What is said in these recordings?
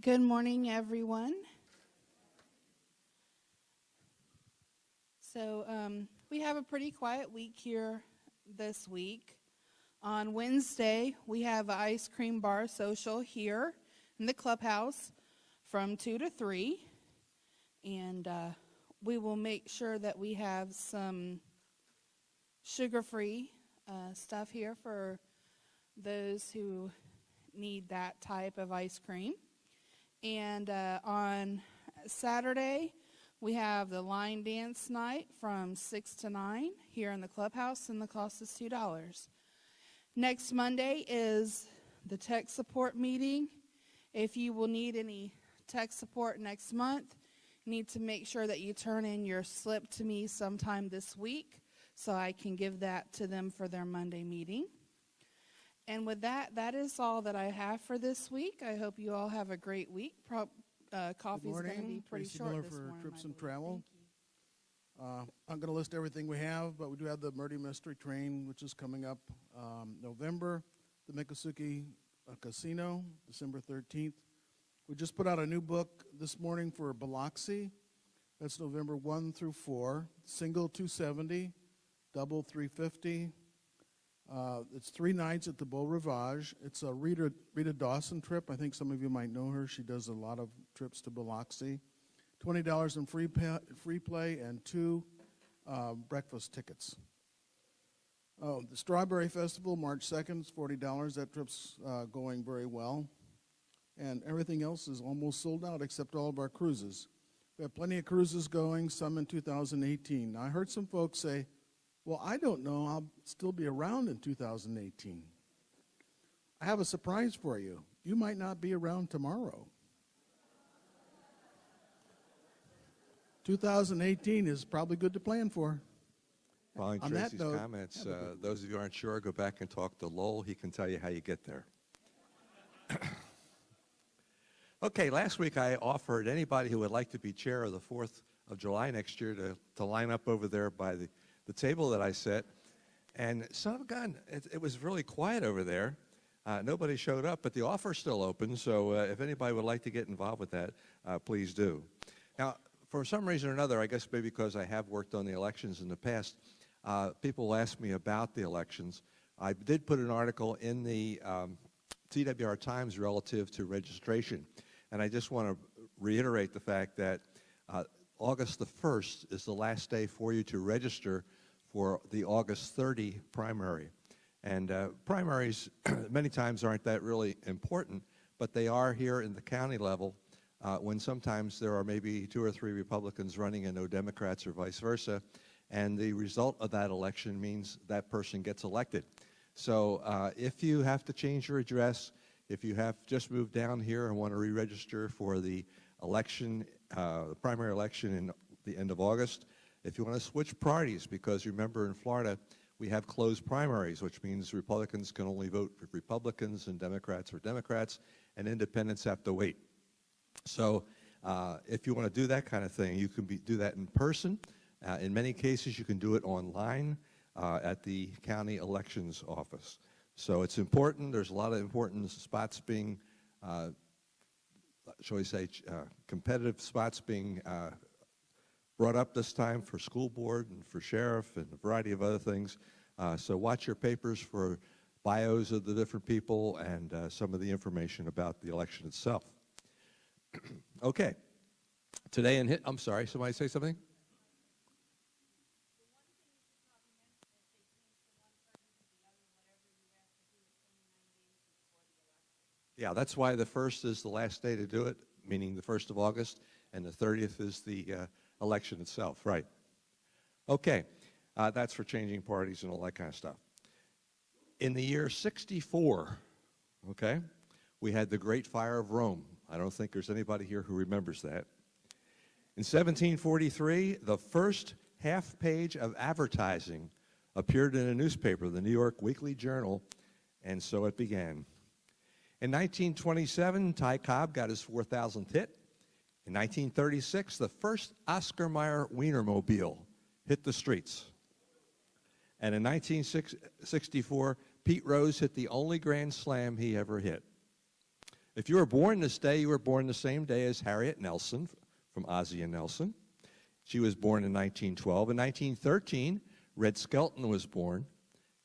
Good morning, everyone. We have a pretty quiet week here this week. On Wednesday, we have an ice cream bar social here in the clubhouse from 2 to 3. And we will make sure that we have some sugar-free stuff here for those who need that type of ice cream. And on Saturday, we have the line dance night from 6 to 9 here in the clubhouse, and the cost is $2. Next Monday is the tech support meeting. If you will need any tech support next month, you need to make sure that you turn in your slip to me sometime this week so I can give that to them for their Monday meeting. And with that, that is all that I have for this week. I hope you all have a great week. Coffee's going to be pretty Tracy short Miller this for morning. Trips I and believe. Travel. Thank you. I'm going to list everything we have, but we do have the Murdy Mystery Train, which is coming up November. The Miccosukee Casino, December 13th. We just put out a new book this morning for Biloxi. That's November 1 through 4. Single 270, double 350. It's 3 nights at the Beau Rivage. It's a Rita Dawson trip. I think some of you might know her. She does a lot of trips to Biloxi. $20 in free play and 2 breakfast tickets. Oh, the Strawberry Festival, March 2nd, is $40. That trip's going very well. And everything else is almost sold out except all of our cruises. We have plenty of cruises going, some in 2018. Now, I heard some folks say, well, I don't know, I'll still be around in 2018. I have a surprise for you. You might not be around tomorrow. 2018 is probably good to plan for. Following On that Tracy's note, comments, those of you who aren't sure, go back and talk to Lowell. He can tell you how you get there. Okay, last week I offered anybody who would like to be chair of the 4th of July next year to line up over there by the table that I set. And son of a gun, it was really quiet over there. Nobody showed up, but the offer's still open. So if anybody would like to get involved with that, please do. Now, for some reason or another, I guess maybe because I have worked on the elections in the past, people ask me about the elections. I did put an article in the TWR Times relative to registration. And I just want to reiterate the fact that August the 1st is the last day for you to register for the August 30 primary. And primaries many times aren't that really important, but they are here in the county level when sometimes there are maybe 2 or 3 Republicans running and no Democrats or vice versa. And the result of that election means that person gets elected. So if you have to change your address, if you have just moved down here and want to re-register for the election, the primary election in the end of August, if you want to switch parties, because remember in Florida, we have closed primaries, which means Republicans can only vote for Republicans and Democrats for Democrats, and independents have to wait. So if you want to do that kind of thing, you can do that in person. In many cases, you can do it online at the county elections office. So it's important. There's a lot of important spots being, shall we say, competitive spots being brought up this time for school board and for sheriff and a variety of other things. So watch your papers for bios of the different people and some of the information about the election itself. Okay. Today I'm sorry, somebody say something? Yeah, that's why the 1st is the last day to do it, meaning the 1st of August, and the 30th is the election itself, right. Okay, that's for changing parties and all that kind of stuff. In the year 64, okay, we had the Great Fire of Rome. I don't think there's anybody here who remembers that. In 1743, the first half page of advertising appeared in a newspaper, the New York Weekly Journal, and so it began. In 1927, Ty Cobb got his 4,000th hit. In 1936, the first Oscar Mayer Wienermobile hit the streets. And in 1964, Pete Rose hit the only grand slam he ever hit. If you were born this day, you were born the same day as Harriet Nelson from Ozzie and Nelson. She was born in 1912. In 1913, Red Skelton was born.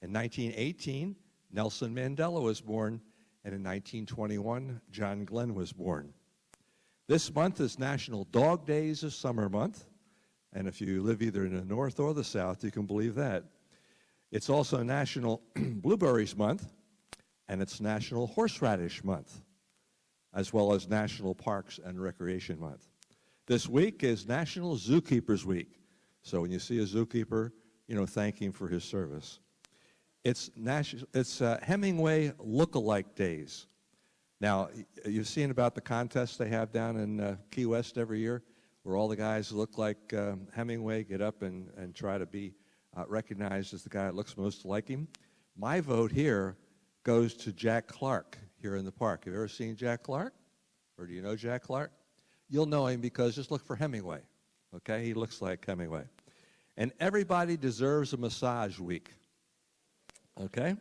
In 1918, Nelson Mandela was born. And in 1921, John Glenn was born. This month is National Dog Days of Summer Month. And if you live either in the North or the South, you can believe that. It's also National Blueberries Month, and it's National Horseradish Month, as well as National Parks and Recreation Month. This week is National Zookeepers Week. So when you see a zookeeper, thank him for his service. It's Hemingway Look-alike Days. Now, you've seen about the contest they have down in Key West every year, where all the guys look like Hemingway, get up and try to be recognized as the guy that looks most like him. My vote here goes to Jack Clark here in the park. Have you ever seen Jack Clark? Or do you know Jack Clark? You'll know him because just look for Hemingway. Okay, he looks like Hemingway. And everybody deserves a massage week. Okay?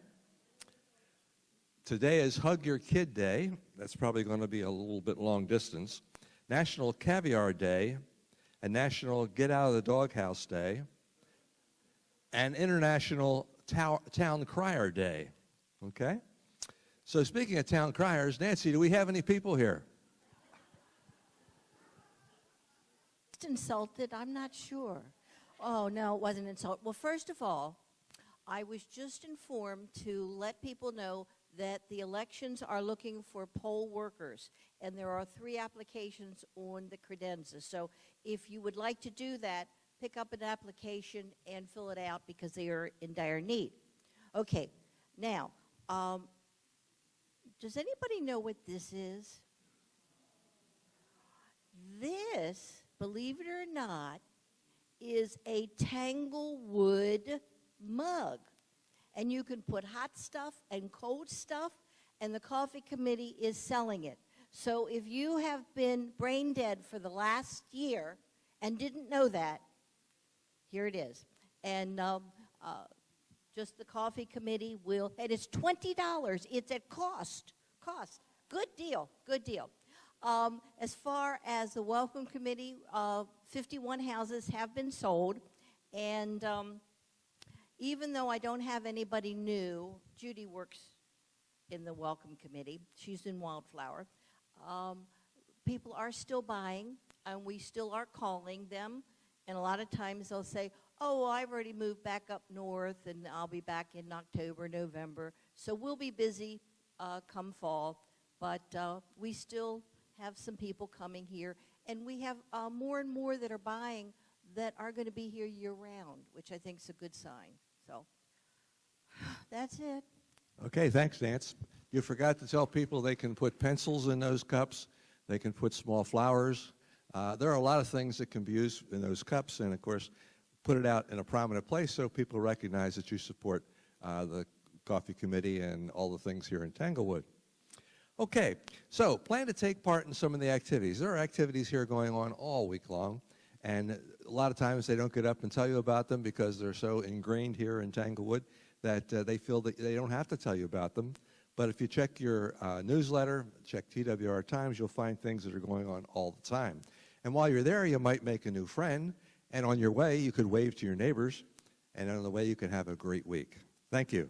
Today is Hug Your Kid Day. That's probably going to be a little bit long distance. National Caviar Day, and National Get Out of the Doghouse Day, and International Town Crier Day. Okay? So speaking of town criers, Nancy, do we have any people here? Insulted? I'm not sure. Oh, no, it wasn't insulted. Well, first of all, I was just informed to let people know that the elections are looking for poll workers, and there are 3 applications on the credenza. So if you would like to do that, pick up an application and fill it out because they are in dire need. Okay, now, does anybody know what this is? This, believe it or not, is a Tanglewood mug. And you can put hot stuff and cold stuff, and the coffee committee is selling it. So if you have been brain dead for the last year and didn't know that, here it is. And just the coffee committee will, and it's $20. It's at cost. Good deal, good deal. As far as the welcome committee, 51 houses have been sold, and even though I don't have anybody new, Judy works in the welcome committee. She's in Wildflower. People are still buying, and we still are calling them. And a lot of times they'll say, oh, well, I've already moved back up north, and I'll be back in October, November. So we'll be busy come fall. But we still have some people coming here. And we have more and more that are buying that are going to be here year-round, which I think is a good sign. So that's it. Okay, thanks, Nance. You forgot to tell people they can put pencils in those cups. They can put small flowers. There are a lot of things that can be used in those cups, and, of course, put it out in a prominent place so people recognize that you support the coffee committee and all the things here in Tanglewood. Okay, so plan to take part in some of the activities. There are activities here going on all week long, and a lot of times they don't get up and tell you about them because they're so ingrained here in Tanglewood that they feel that they don't have to tell you about them. But if you check your newsletter, check TWR Times, you'll find things that are going on all the time. And while you're there, you might make a new friend, and on your way, you could wave to your neighbors, and on the way, you can have a great week. Thank you.